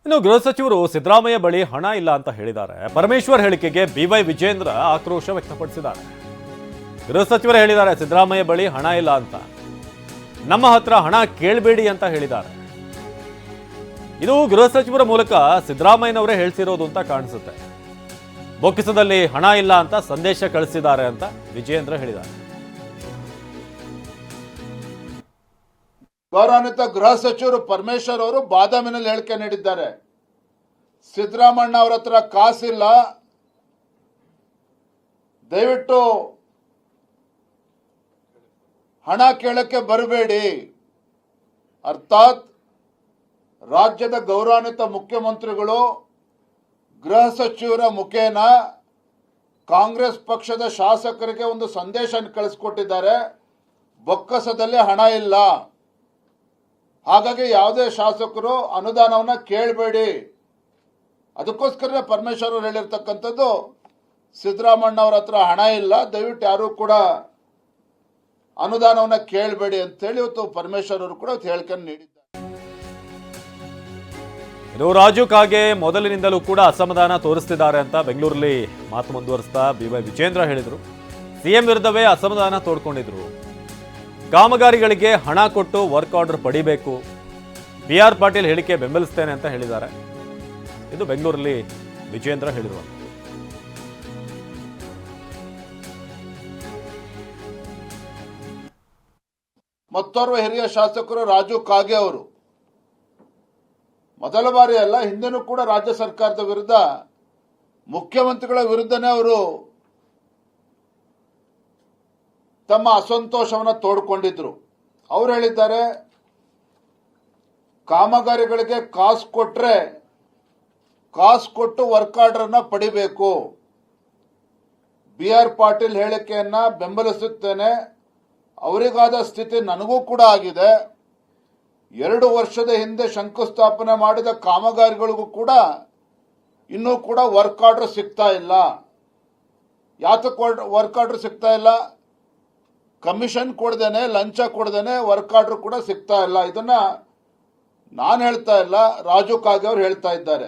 ಇನ್ನು ಗೃಹ ಸಚಿವರು ಸಿದ್ದರಾಮಯ್ಯ ಬಳಿ ಹಣ ಇಲ್ಲ ಅಂತ ಹೇಳಿದ್ದಾರೆ. ಪರಮೇಶ್ವರ್ ಹೇಳಿಕೆಗೆ ಬಿವೈ ವಿಜೇಂದ್ರ ಆಕ್ರೋಶ ವ್ಯಕ್ತಪಡಿಸಿದ್ದಾರೆ. ಗೃಹ ಸಚಿವರು ಹೇಳಿದ್ದಾರೆ ಸಿದ್ದರಾಮಯ್ಯ ಬಳಿ ಹಣ ಇಲ್ಲ ಅಂತ, ನಮ್ಮ ಹತ್ರ ಹಣ ಕೇಳಬೇಡಿ ಅಂತ ಹೇಳಿದ್ದಾರೆ. ಇದು ಗೃಹ ಸಚಿವರ ಮೂಲಕ ಸಿದ್ದರಾಮಯ್ಯನವರೇ ಹೇಳ್ತಿರೋದು ಅಂತ ಕಾಣಿಸುತ್ತೆ. ಬೊಕ್ಕಿಸದಲ್ಲಿ ಹಣ ಇಲ್ಲ ಅಂತ ಸಂದೇಶ ಕಳಿಸಿದ್ದಾರೆ ಅಂತ ವಿಜೇಂದ್ರ ಹೇಳಿದ್ದಾರೆ. ಗೌರವಾನ್ವಿತ ಗೃಹ ಸಚಿವರು ಪರಮೇಶ್ವರ್ ಅವರು ಬಾದಾಮಿನಲ್ಲಿ ಹೇಳಿಕೆ ನೀಡಿದ್ದಾರೆ. ಸಿದ್ದರಾಮಣ್ಣ ಅವರ ಹತ್ರ ಕಾಸಿಲ್ಲ, ದಯವಿಟ್ಟು ಹಣ ಕೇಳಕ್ಕೆ ಬರಬೇಡಿ. ಅರ್ಥಾತ್ ರಾಜ್ಯದ ಗೌರವಾನ್ವಿತ ಮುಖ್ಯಮಂತ್ರಿಗಳು ಗೃಹ ಸಚಿವರ ಮುಖೇನ ಕಾಂಗ್ರೆಸ್ ಪಕ್ಷದ ಶಾಸಕರಿಗೆ ಒಂದು ಸಂದೇಶ ಕಳಿಸ್ಕೊಟ್ಟಿದ್ದಾರೆ. ಬೊಕ್ಕಸದಲ್ಲಿ ಹಣ ಇಲ್ಲ, ಹಾಗಾಗಿ ಯಾವುದೇ ಶಾಸಕರು ಅನುದಾನವನ್ನ ಕೇಳಬೇಡಿ. ಅದಕ್ಕೋಸ್ಕರ ಪರಮೇಶ್ವರ್ ಅವರು ಹೇಳಿರ್ತಕ್ಕಂಥದ್ದು ಸಿದ್ದರಾಮಣ್ಣ ಅವರ ಹತ್ರ ಹಣ ಇಲ್ಲ, ದಯವಿಟ್ಟು ಯಾರು ಕೂಡ ಅನುದಾನವನ್ನ ಕೇಳಬೇಡಿ ಅಂತೇಳಿ ಇವತ್ತು ಪರಮೇಶ್ವರ್ ಅವರು ಕೂಡ ಹೇಳಿಕೆ ನೀಡಿದ್ದಾರೆ. ಇನ್ನು ರಾಜು ಕಾಗೆ ಮೊದಲಿನಿಂದಲೂ ಕೂಡ ಅಸಮಾಧಾನ ತೋರಿಸ್ತಿದ್ದಾರೆ ಅಂತ ಬೆಂಗಳೂರಲ್ಲಿ ಮಾತು ಮುಂದುವರಿಸ್ತಾ ಬಿವೈ ವಿಜೇಂದ್ರ ಹೇಳಿದರು. ಸಿಎಂ ವಿರುದ್ಧವೇ ಅಸಮಾಧಾನ ತೋಡ್ಕೊಂಡಿದ್ರು. ಕಾಮಗಾರಿಗಳಿಗೆ ಹಣ ಕೊಟ್ಟು ವರ್ಕ್ ಆರ್ಡರ್ ಪಡಿಬೇಕು, BR ಪಾಟೀಲ್ ಹೇಳಿಕೆ ಬೆಂಬಲಿಸ್ತೇನೆ ಅಂತ ಹೇಳಿದ್ದಾರೆ. ಇದು ಬೆಂಗಳೂರಲ್ಲಿ ವಿಜೇಂದ್ರ ಹೇಳಿರುವ ಮತ್ತೋರ್ವ ಹಿರಿಯ ಶಾಸಕರು ರಾಜು ಕಾಗೆ ಅವರು ಮೊದಲ ಬಾರಿ ಅಲ್ಲ, ಹಿಂದೆನೂ ಕೂಡ ರಾಜ್ಯ ಸರ್ಕಾರದ ವಿರುದ್ಧ, ಮುಖ್ಯಮಂತ್ರಿಗಳ ವಿರುದ್ಧನೇ ಅವರು ತಮ್ಮ ಅಸಂತೋಷವನ್ನು ತೋಡ್ಕೊಂಡಿದ್ರು. ಅವರು ಹೇಳಿದ್ದಾರೆ ಕಾಮಗಾರಿಗಳಿಗೆ ಕಾಸು ಕೊಟ್ರೆ ಕಾಸು ಕೊಟ್ಟು ವರ್ಕ್ ಆರ್ಡರ್ನ ಪಡಿಬೇಕು. BR ಪಾಟೀಲ್ ಹೇಳಿಕೆಯನ್ನ ಬೆಂಬಲಿಸುತ್ತೇನೆ. ಅವರಿಗಾದ ಸ್ಥಿತಿ ನನಗೂ ಕೂಡ ಆಗಿದೆ. 2 ವರ್ಷದ ಹಿಂದೆ ಶಂಕುಸ್ಥಾಪನೆ ಮಾಡಿದ ಕಾಮಗಾರಿಗಳಿಗೂ ಕೂಡ ಇನ್ನೂ ಕೂಡ ವರ್ಕ್ ಆರ್ಡರ್ ಸಿಗ್ತಾ ಇಲ್ಲ. ಯಾತಕ್ಕೆ ವರ್ಕ್ ಆರ್ಡರ್ ಸಿಗ್ತಾ ಇಲ್ಲ? ಕಮಿಷನ್ ಕೊಡ್ದೇನೆ, ಲಂಚ ಕೊಡ್ದೇನೆ ವರ್ಕ್ ಆರ್ಡರ್ ಕೂಡ ಸಿಗ್ತಾ ಇಲ್ಲ. ಇದನ್ನ ನಾನು ಹೇಳ್ತಾ ಇಲ್ಲ, ರಾಜು ಕಾಗೆ ಅವರು ಹೇಳ್ತಾ ಇದ್ದಾರೆ.